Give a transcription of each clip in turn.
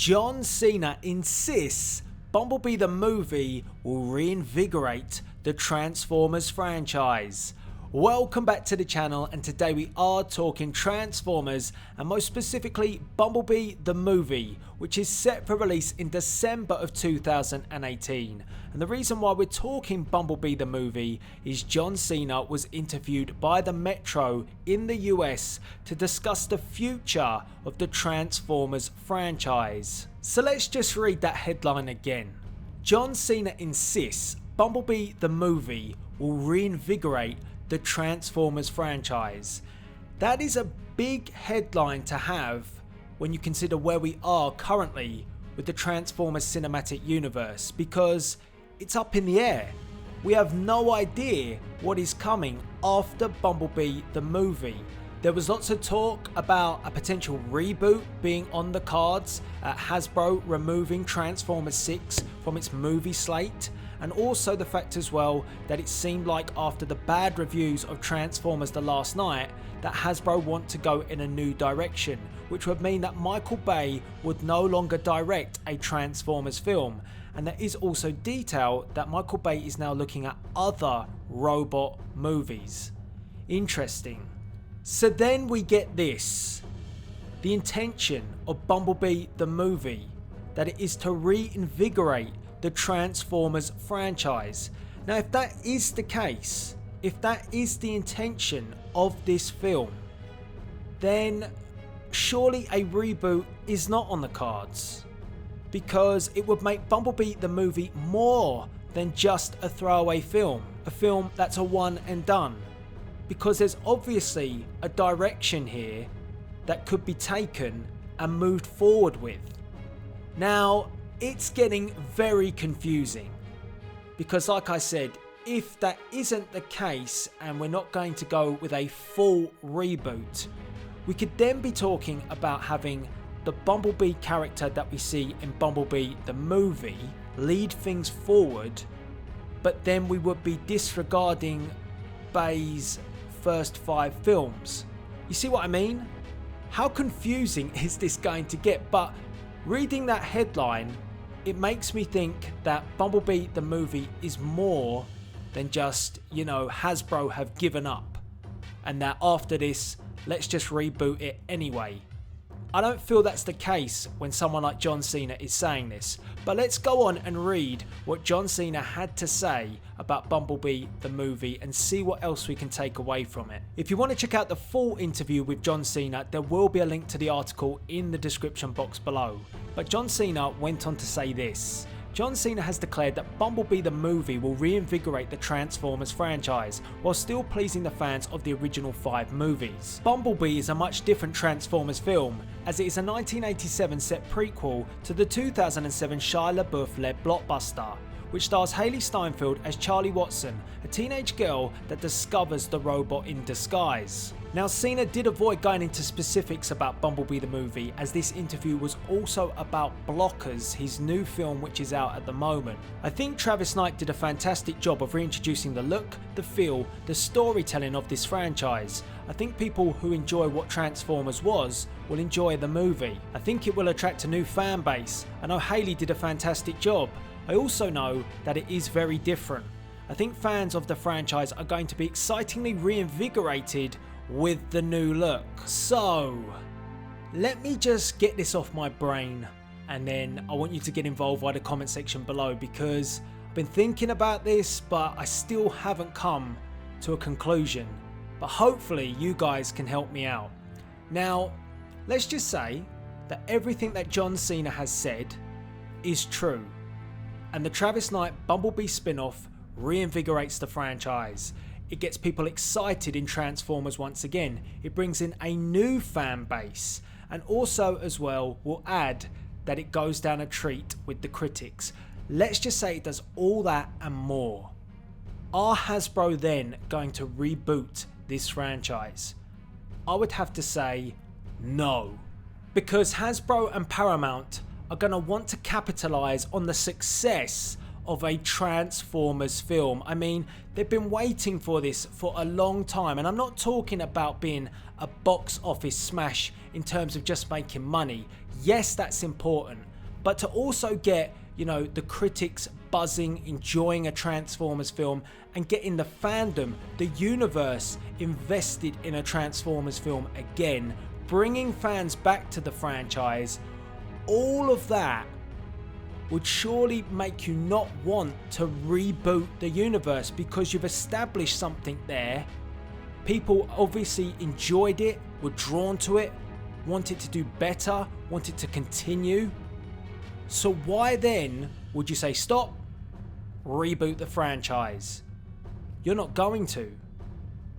John Cena insists Bumblebee the movie will reinvigorate the Transformers franchise. Welcome back to the channel, and today we are talking Transformers, and most specifically Bumblebee the movie, which is set for release in December of 2018. And the reason why we're talking Bumblebee the movie is John Cena was interviewed by the Metro in the US to discuss the future of the Transformers franchise. So let's just read that headline again. John Cena insists Bumblebee the movie will reinvigorate the Transformers franchise. That is a big headline to have when you consider where we are currently with the Transformers cinematic universe, because it's up in the air. We have no idea what is coming after Bumblebee the movie. There was lots of talk about a potential reboot being on the cards, Hasbro removing Transformers 6 from its movie slate, and also the fact as well that it seemed like after the bad reviews of Transformers The Last Night that Hasbro want to go in a new direction, which would mean that Michael Bay would no longer direct a Transformers film. And there is also detail that Michael Bay is now looking at other robot movies. Interesting. So then we get this. The intention of Bumblebee the movie, that it is to reinvigorate the Transformers franchise. Now if that is the case, if that is the intention of this film, then surely a reboot is not on the cards, because it would make Bumblebee the movie more than just a throwaway film, a film that's a one and done, because there's obviously a direction here that could be taken and moved forward with. Now it's getting very confusing, because like I said, if that isn't the case and we're not going to go with a full reboot, we could then be talking about having the Bumblebee character that we see in Bumblebee the movie lead things forward, but then we would be disregarding Bay's first 5 films. You see what I mean? How confusing is this going to get? But reading that headline, it makes me think that Bumblebee the movie is more than just, Hasbro have given up, and that after this, let's just reboot it anyway. I don't feel that's the case when someone like John Cena is saying this, but let's go on and read what John Cena had to say about Bumblebee the movie and see what else we can take away from it. If you want to check out the full interview with John Cena, there will be a link to the article in the description box below. But John Cena went on to say this. John Cena has declared that Bumblebee the movie will reinvigorate the Transformers franchise while still pleasing the fans of the original 5 movies. Bumblebee is a much different Transformers film, as it is a 1987 set prequel to the 2007 Shia LaBeouf-led blockbuster, which stars Haley Steinfeld as Charlie Watson, a teenage girl that discovers the robot in disguise. Now Cena did avoid going into specifics about Bumblebee the movie, as this interview was also about Blockers, his new film which is out at the moment. I think Travis Knight did a fantastic job of reintroducing the look, the feel, the storytelling of this franchise. I think people who enjoy what Transformers was will enjoy the movie. I think it will attract a new fan base. I know Haley did a fantastic job. I also know that it is very different. I think fans of the franchise are going to be excitingly reinvigorated with the new look. So let me just get this off my brain, and then I want you to get involved by the comment section below, because I've been thinking about this but I still haven't come to a conclusion, but hopefully you guys can help me out. Now let's just say that everything that John Cena has said is true, and the Travis Knight Bumblebee spin-off reinvigorates the franchise. It gets people excited in Transformers once again. It brings in a new fan base, and also as well will add that it goes down a treat with the critics. Let's just say it does all that and more. Are Hasbro then going to reboot this franchise? I would have to say no, because Hasbro and Paramount are going to want to capitalize on the success of a Transformers film. I mean, they've been waiting for this for a long time, and I'm not talking about being a box office smash in terms of just making money. Yes, that's important, but to also get, the critics buzzing, enjoying a Transformers film, and getting the fandom, the universe invested in a Transformers film again, bringing fans back to the franchise, all of that would surely make you not want to reboot the universe, because you've established something there. People obviously enjoyed it, were drawn to it, wanted to do better, wanted to continue. So why then would you say stop, reboot the franchise? You're not going to,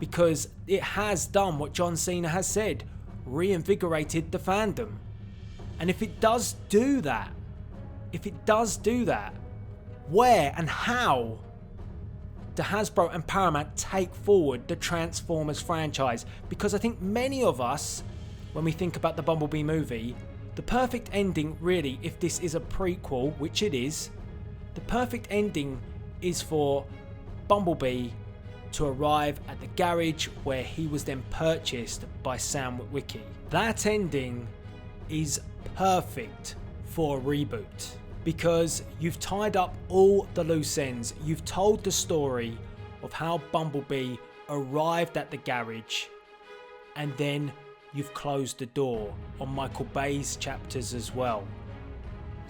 because it has done what John Cena has said, reinvigorated the fandom. And if it does do that, where and how do Hasbro and Paramount take forward the Transformers franchise? Because I think many of us, when we think about the Bumblebee movie, the perfect ending really, if this is a prequel, which it is, the perfect ending is for Bumblebee to arrive at the garage where he was then purchased by Sam Witwicky. That ending is perfect for a reboot, because you've tied up all the loose ends. You've told the story of how Bumblebee arrived at the garage, and then you've closed the door on Michael Bay's chapters as well.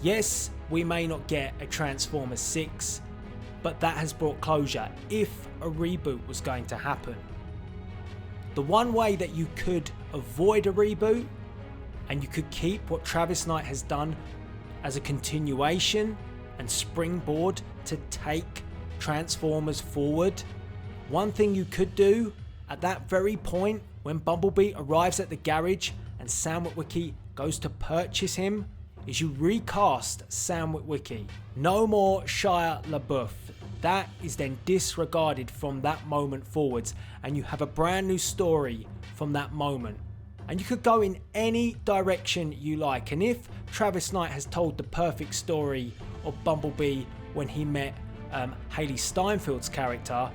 Yes, we may not get a Transformers 6, but that has brought closure if a reboot was going to happen. The one way that you could avoid a reboot, and you could keep what Travis Knight has done as a continuation and springboard to take Transformers forward, one thing you could do at that very point when Bumblebee arrives at the garage and Sam Witwicky goes to purchase him, is you recast Sam Witwicky. No more Shia LaBeouf. That is then disregarded from that moment forwards, and you have a brand new story from that moment. And you could go in any direction you like. And if Travis Knight has told the perfect story of Bumblebee when he met Haley Steinfeld's character,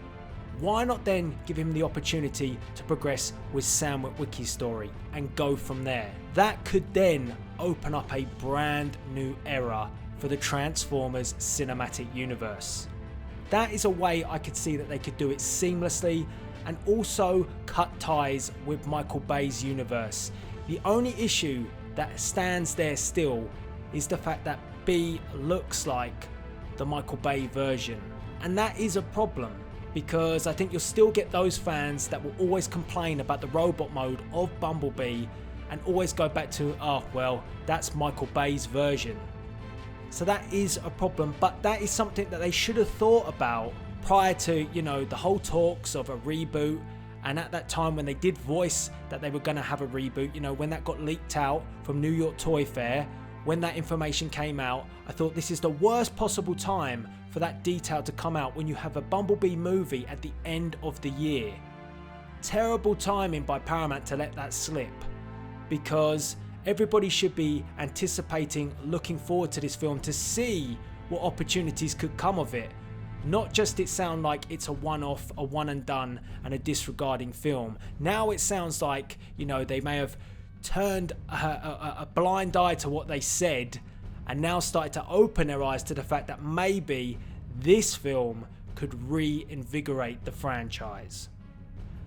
why not then give him the opportunity to progress with Sam Witwicky's story and go from there? That could then open up a brand new era for the Transformers cinematic universe. That is a way I could see that they could do it seamlessly and also cut ties with Michael Bay's universe. The only issue that stands there still is the fact that B looks like the Michael Bay version, and that is a problem, because I think you'll still get those fans that will always complain about the robot mode of Bumblebee and always go back to, oh well, that's Michael Bay's version. So that is a problem, but that is something that they should have thought about prior to, the whole talks of a reboot. And at that time when they did voice that they were going to have a reboot, when that got leaked out from New York Toy Fair, when that information came out, I thought this is the worst possible time for that detail to come out when you have a Bumblebee movie at the end of the year. Terrible timing by Paramount to let that slip, because everybody should be anticipating, looking forward to this film to see what opportunities could come of it. Not just it sound like it's a one-off, a one and done and a disregarding film. Now it sounds like, they may have turned a blind eye to what they said and now started to open their eyes to the fact that maybe this film could reinvigorate the franchise.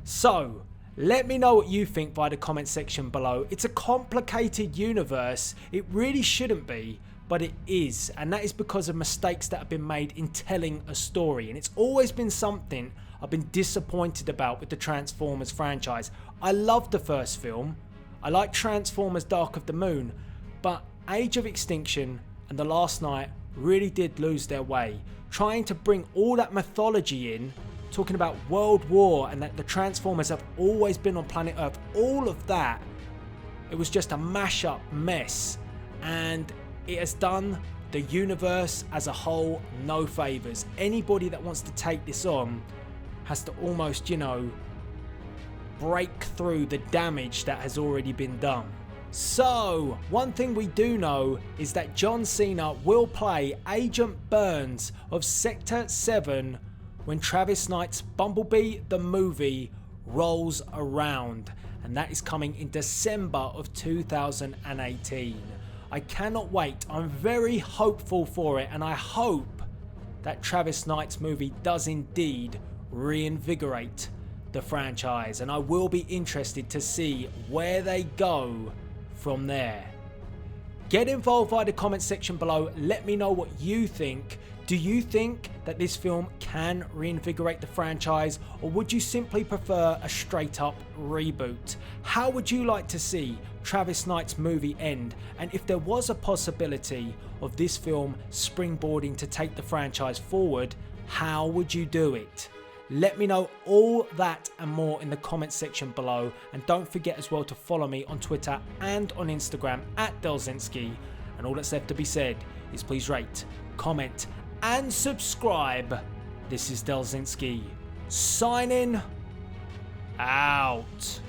So, let me know what you think via the comment section below. It's a complicated universe. It really shouldn't be, but it is, and that is because of mistakes that have been made in telling a story, and it's always been something I've been disappointed about with the Transformers franchise. I loved the first film. I like Transformers Dark of the Moon, but Age of Extinction and The Last Knight really did lose their way. Trying to bring all that mythology in, talking about World War and that the Transformers have always been on planet Earth, all of that, it was just a mash-up mess, and it has done the universe as a whole no favours. Anybody that wants to take this on has to almost, break through the damage that has already been done. So, one thing we do know is that John Cena will play Agent Burns of Sector 7 when Travis Knight's Bumblebee the Movie rolls around, and that is coming in December of 2018. I cannot wait. I'm very hopeful for it, and I hope that Travis Knight's movie does indeed reinvigorate the franchise, and I will be interested to see where they go from there. Get involved via the comment section below. Let me know what you think. Do you think that this film can reinvigorate the franchise, or would you simply prefer a straight up reboot? How would you like to see Travis Knight's movie end? And if there was a possibility of this film springboarding to take the franchise forward, how would you do it? Let me know all that and more in the comment section below, and don't forget as well to follow me on Twitter and on Instagram at Delzinski. And all that's left to be said is please rate, comment and subscribe. This is Delzinski signing out.